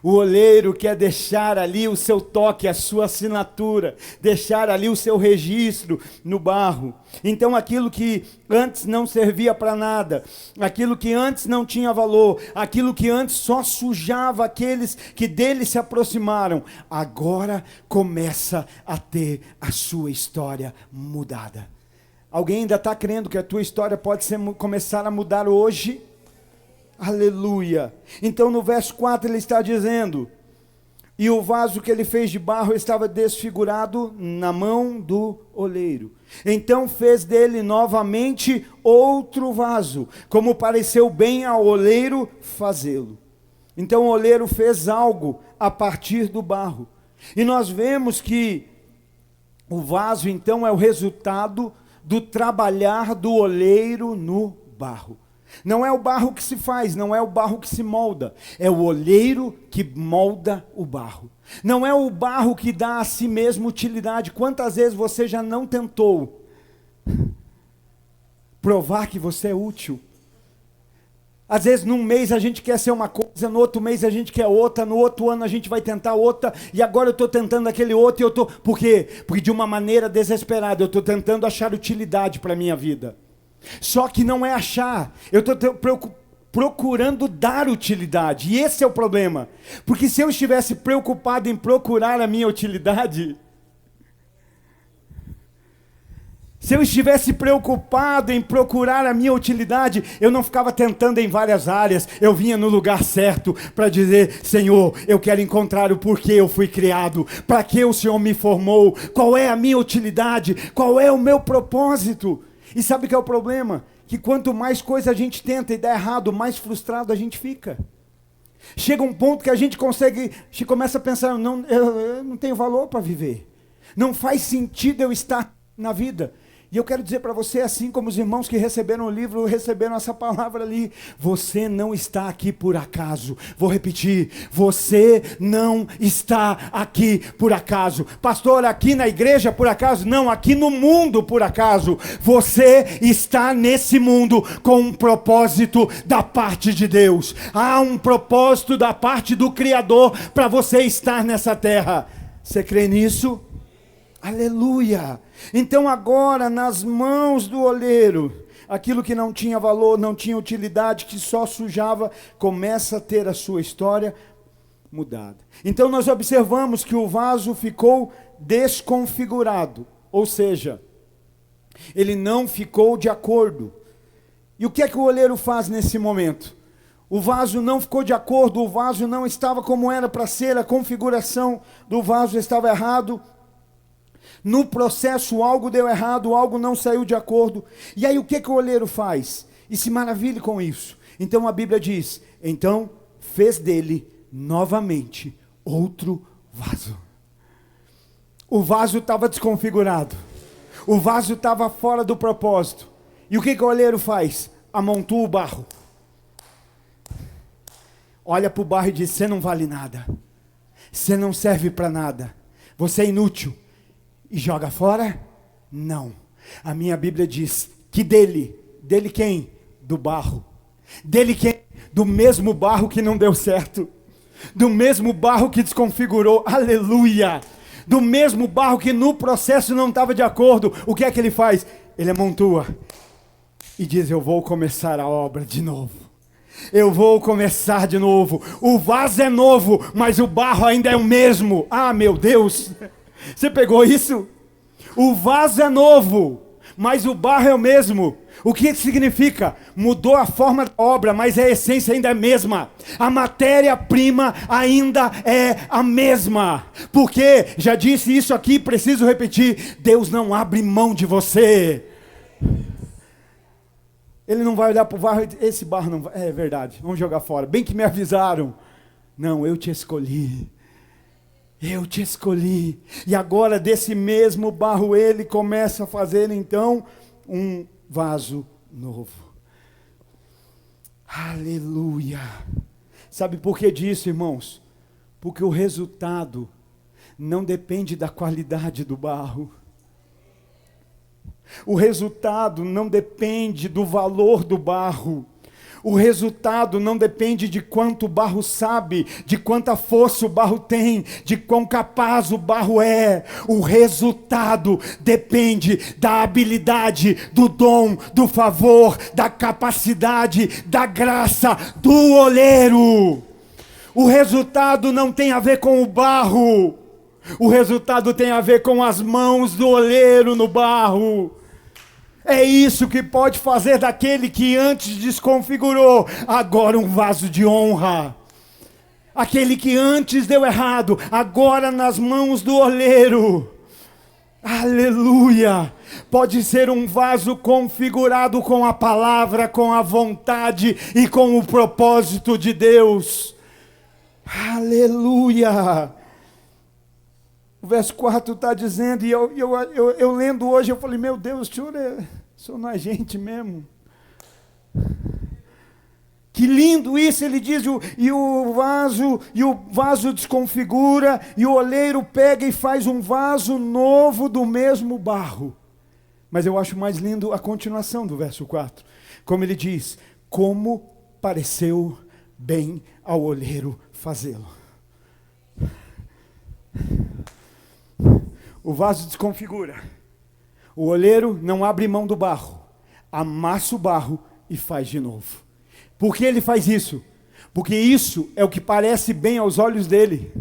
O oleiro quer deixar ali o seu toque, a sua assinatura, deixar ali o seu registro no barro. Então aquilo que antes não servia para nada, aquilo que antes não tinha valor, aquilo que antes só sujava aqueles que dele se aproximaram, agora começa a ter a sua história mudada. Alguém ainda está crendo que a tua história pode começar a mudar hoje? Aleluia. Então no verso 4 ele está dizendo: e o vaso que ele fez de barro estava desfigurado na mão do oleiro. Então fez dele novamente outro vaso, como pareceu bem ao oleiro fazê-lo. Então o oleiro fez algo a partir do barro. E nós vemos que o vaso então é o resultado do trabalhar do oleiro no barro. Não é o barro que se faz, não é o barro que se molda, é o oleiro que molda o barro. Não é o barro que dá a si mesmo utilidade. Quantas vezes você já não tentou provar que você é útil? Às vezes num mês a gente quer ser uma coisa, no outro mês a gente quer outra, no outro ano a gente vai tentar outra, e agora eu estou tentando aquele outro, e eu estou... Por quê? Porque de uma maneira desesperada eu estou tentando achar utilidade para a minha vida. Só que não é achar, eu estou procurando dar utilidade, e esse é o problema, porque se eu estivesse preocupado em procurar a minha utilidade, se eu estivesse preocupado em procurar a minha utilidade, eu não ficava tentando em várias áreas, eu vinha no lugar certo para dizer: Senhor, eu quero encontrar o porquê eu fui criado, para que o Senhor me formou, qual é a minha utilidade, qual é o meu propósito. E sabe o que é o problema? Que quanto mais coisa a gente tenta e dá errado, mais frustrado a gente fica. Chega um ponto que a gente começa a pensar: não, eu não tenho valor para viver. Não faz sentido eu estar na vida. E eu quero dizer para você, assim como os irmãos que receberam o livro, receberam essa palavra ali: você não está aqui por acaso. Vou repetir: você não está aqui por acaso. Pastor, aqui na igreja por acaso? Não, aqui no mundo por acaso. Você está nesse mundo com um propósito da parte de Deus. Há um propósito da parte do Criador para você estar nessa terra. Você crê nisso? Aleluia! Então agora nas mãos do oleiro, aquilo que não tinha valor, não tinha utilidade, que só sujava, começa a ter a sua história mudada. Então nós observamos que o vaso ficou desconfigurado, ou seja, ele não ficou de acordo. E o que é que o oleiro faz nesse momento? O vaso não ficou de acordo, o vaso não estava como era para ser, a configuração do vaso estava errado. No processo algo deu errado, algo não saiu de acordo. E aí o que o oleiro faz? E se maravilhe com isso. Então a Bíblia diz: então fez dele novamente outro vaso. O vaso estava desconfigurado. O vaso estava fora do propósito. E o que o oleiro faz? Amontoa o barro. Olha para o barro e diz: você não vale nada. Você não serve para nada. Você é inútil. E joga fora? Não. A minha Bíblia diz que dele quem? Do barro. Dele quem? Do mesmo barro que não deu certo. Do mesmo barro que desconfigurou. Aleluia! Do mesmo barro que no processo não estava de acordo. O que é que ele faz? Ele amontoa e diz: eu vou começar a obra de novo. Eu vou começar de novo. O vaso é novo, mas o barro ainda é o mesmo. Ah, meu Deus! Você pegou isso? O vaso é novo, mas o barro é o mesmo. O que significa? Mudou a forma da obra, mas a essência ainda é a mesma. A matéria-prima ainda é a mesma. Porque, já disse isso aqui, preciso repetir: Deus não abre mão de você. Ele não vai olhar para o barro e dizer: esse barro não vai. É verdade, vamos jogar fora. Bem que me avisaram. Não, eu te escolhi. Eu te escolhi. E agora desse mesmo barro ele começa a fazer então um vaso novo. Aleluia. Sabe por que disso, irmãos? Porque o resultado não depende da qualidade do barro. O resultado não depende do valor do barro. O resultado não depende de quanto o barro sabe, de quanta força o barro tem, de quão capaz o barro é. O resultado depende da habilidade, do dom, do favor, da capacidade, da graça do oleiro. O resultado não tem a ver com o barro. O resultado tem a ver com as mãos do oleiro no barro. É isso que pode fazer daquele que antes desconfigurou, agora um vaso de honra. Aquele que antes deu errado, agora nas mãos do oleiro. Aleluia! Pode ser um vaso configurado com a palavra, com a vontade e com o propósito de Deus. Aleluia! O verso 4 está dizendo, e eu lendo hoje, eu falei, meu Deus, o senhor não é gente mesmo. Que lindo isso, ele diz, e o vaso desconfigura, e o oleiro pega e faz um vaso novo do mesmo barro. Mas eu acho mais lindo a continuação do verso 4. Como ele diz, como pareceu bem ao oleiro fazê-lo. O vaso desconfigura. O oleiro não abre mão do barro. Amassa o barro e faz de novo. Por que ele faz isso? Porque isso é o que parece bem aos olhos dele.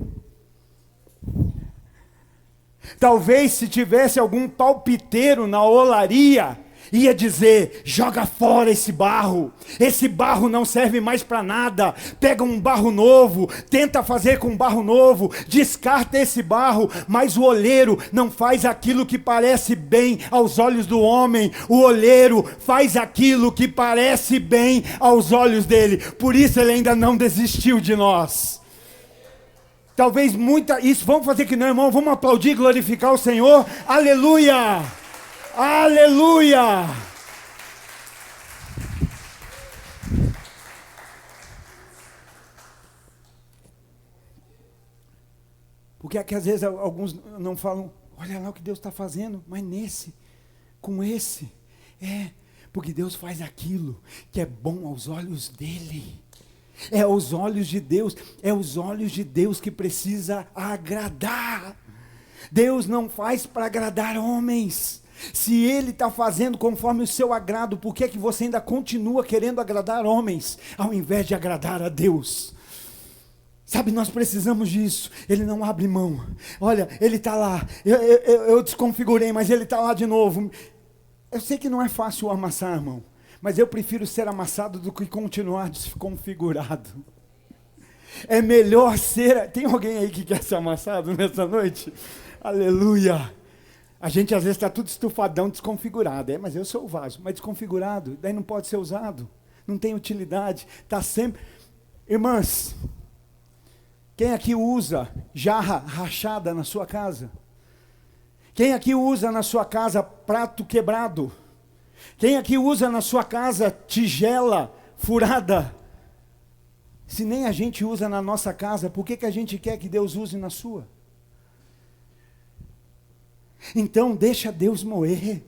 Talvez se tivesse algum palpiteiro na olaria, ia dizer, joga fora esse barro não serve mais para nada, pega um barro novo, tenta fazer com barro novo, descarta esse barro, mas o oleiro não faz aquilo que parece bem aos olhos do homem, o oleiro faz aquilo que parece bem aos olhos dele, por isso ele ainda não desistiu de nós. Talvez isso, vamos fazer que não, irmão, vamos aplaudir e glorificar o Senhor, aleluia! Aleluia! Porque é que às vezes alguns não falam, olha lá o que Deus está fazendo, mas com esse, porque Deus faz aquilo que é bom aos olhos dele. É aos olhos de Deus, é os olhos de Deus que precisa agradar. Deus não faz para agradar homens. Se Ele está fazendo conforme o seu agrado, por que você ainda continua querendo agradar homens, ao invés de agradar a Deus? Sabe, nós precisamos disso. Ele não abre mão. Olha, Ele está lá, eu desconfigurei, mas Ele está lá de novo. Eu sei que não é fácil amassar, irmão, mas eu prefiro ser amassado do que continuar desconfigurado. É melhor ser... Tem alguém aí que quer ser amassado nessa noite? Aleluia! A gente às vezes está tudo estufadão, desconfigurado. Mas eu sou o vaso, mas desconfigurado, daí não pode ser usado. Não tem utilidade, está sempre... Irmãs, quem aqui usa jarra rachada na sua casa? Quem aqui usa na sua casa prato quebrado? Quem aqui usa na sua casa tigela furada? Se nem a gente usa na nossa casa, por que a gente quer que Deus use na sua? Então deixa Deus moer.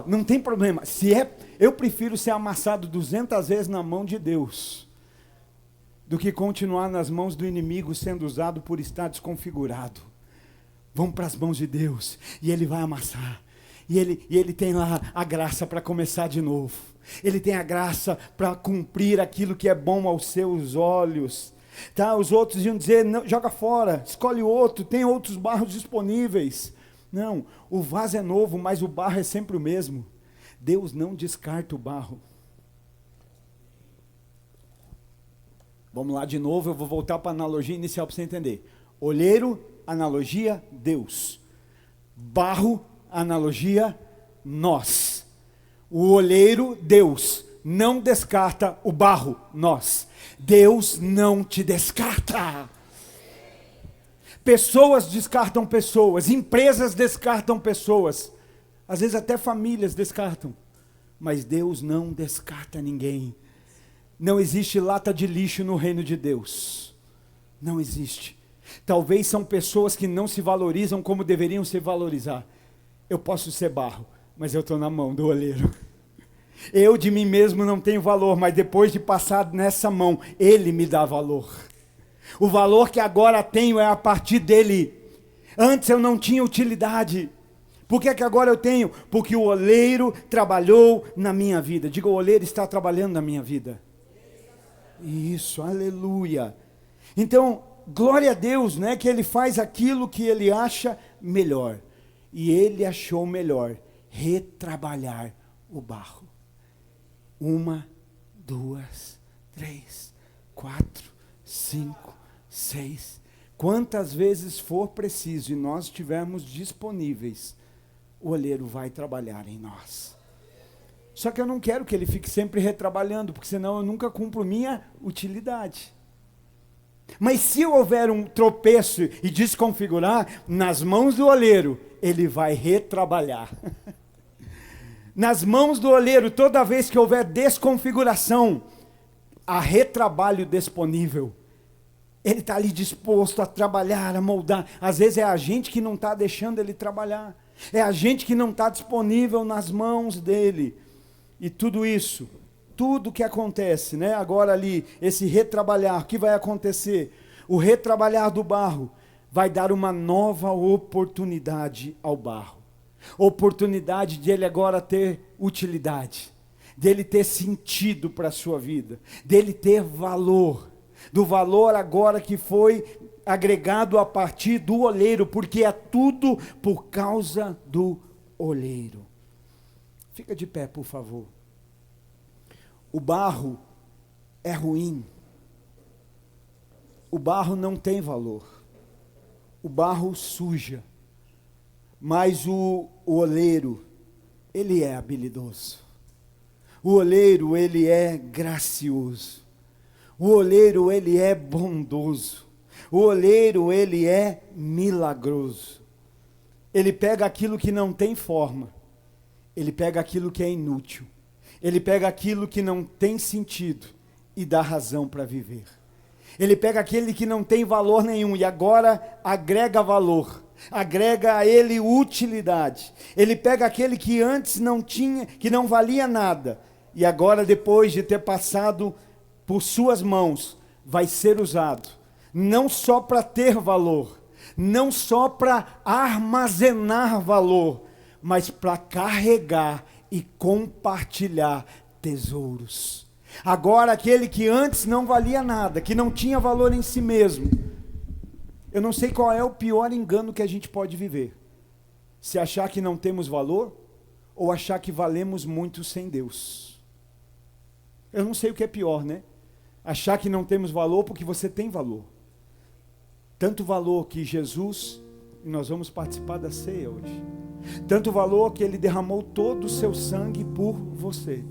Não tem problema. Eu prefiro ser amassado 200 vezes na mão de Deus do que continuar nas mãos do inimigo sendo usado por estar desconfigurado. Vamos para as mãos de Deus e Ele vai amassar. E ele tem lá a graça para começar de novo. Ele tem a graça para cumprir aquilo que é bom aos seus olhos. Tá? Os outros iam dizer, não, joga fora, escolhe outro, tem outros barros disponíveis. Não, o vaso é novo, mas o barro é sempre o mesmo. Deus não descarta o barro. Vamos lá de novo, eu vou voltar para a analogia inicial para você entender. Olheiro, analogia, Deus. Barro, analogia, nós. O olheiro, Deus. não descarta o barro, nós. Deus não te descarta. Pessoas descartam pessoas, empresas descartam pessoas, às vezes até famílias descartam, mas Deus não descarta ninguém. Não existe lata de lixo no reino de Deus, não existe. Talvez são pessoas que não se valorizam como deveriam se valorizar. Eu posso ser barro, mas eu estou na mão do oleiro. Eu de mim mesmo não tenho valor, mas depois de passar nessa mão, Ele me dá valor. O valor que agora tenho é a partir dele. Antes eu não tinha utilidade. Por que agora eu tenho? Porque o oleiro trabalhou na minha vida. Diga, o oleiro está trabalhando na minha vida. Isso, aleluia. Então, glória a Deus, né? Que ele faz aquilo que ele acha melhor. E ele achou melhor retrabalhar o barro. 1, 2, 3, 4, 5, 6. Quantas vezes for preciso e nós estivermos disponíveis, o oleiro vai trabalhar em nós. Só que eu não quero que ele fique sempre retrabalhando, porque senão eu nunca cumpro minha utilidade. Mas se houver um tropeço e desconfigurar, nas mãos do oleiro, ele vai retrabalhar. Nas mãos do oleiro, toda vez que houver desconfiguração, há retrabalho disponível. Ele está ali disposto a trabalhar, a moldar. Às vezes é a gente que não está deixando ele trabalhar. É a gente que não está disponível nas mãos dele. E tudo isso, tudo que acontece, né? Agora ali, esse retrabalhar, o que vai acontecer? O retrabalhar do barro vai dar uma nova oportunidade ao barro. Oportunidade de ele agora ter utilidade, dele ter sentido para a sua vida, dele ter valor, do valor agora que foi agregado a partir do oleiro, porque é tudo por causa do oleiro. Fica de pé, por favor. O barro é ruim, o barro não tem valor, o barro suja. Mas o oleiro, ele é habilidoso. O oleiro, ele é gracioso. O oleiro, ele é bondoso. O oleiro, ele é milagroso. Ele pega aquilo que não tem forma. Ele pega aquilo que é inútil. Ele pega aquilo que não tem sentido e dá razão para viver. Ele pega aquele que não tem valor nenhum e agora agrega valor. Agrega a ele utilidade. Ele pega aquele que antes não tinha, que não valia nada, e agora, depois de ter passado por suas mãos, vai ser usado, não só para ter valor, não só para armazenar valor, mas para carregar e compartilhar tesouros. Agora, aquele que antes não valia nada, que não tinha valor em si mesmo, eu não sei qual é o pior engano que a gente pode viver. Se achar que não temos valor, ou achar que valemos muito sem Deus. Eu não sei o que é pior, né? Achar que não temos valor porque você tem valor. Tanto valor que Jesus, e nós vamos participar da ceia hoje, tanto valor que Ele derramou todo o seu sangue por você,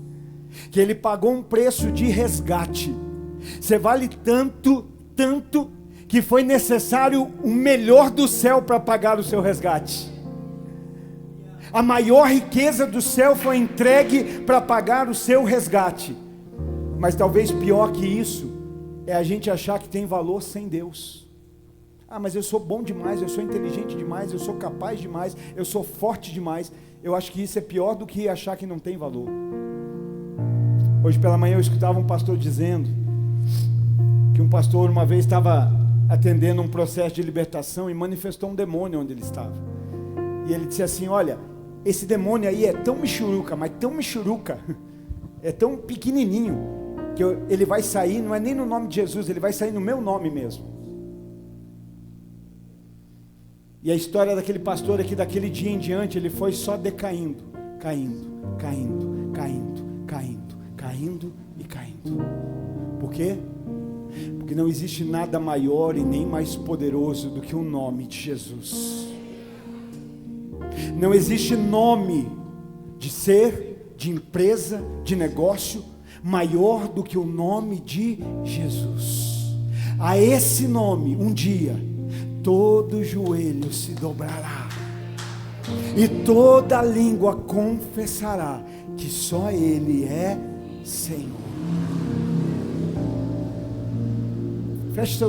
que Ele pagou um preço de resgate. Você vale tanto, tanto, que foi necessário o melhor do céu para pagar o seu resgate. A maior riqueza do céu foi entregue para pagar o seu resgate. Mas talvez pior que isso, é a gente achar que tem valor sem Deus. Ah, mas eu sou bom demais, eu sou inteligente demais, eu sou capaz demais, eu sou forte demais. Eu acho que isso é pior do que achar que não tem valor. Hoje pela manhã eu escutava um pastor dizendo que um pastor uma vez estava atendendo um processo de libertação e manifestou um demônio onde ele estava. E ele disse assim: olha, esse demônio aí é tão michuruca, mas tão michuruca, é tão pequenininho, que ele vai sair, não é nem no nome de Jesus, ele vai sair no meu nome mesmo. E a história daquele pastor aqui, daquele dia em diante, ele foi só decaindo, caindo, caindo, caindo, caindo, caindo e caindo. Por quê? Porque não existe nada maior e nem mais poderoso do que o nome de Jesus. Não existe nome de ser, de empresa, de negócio, maior do que o nome de Jesus. A esse nome, um dia, todo joelho se dobrará, e toda língua confessará que só Ele é Senhor. Feche seu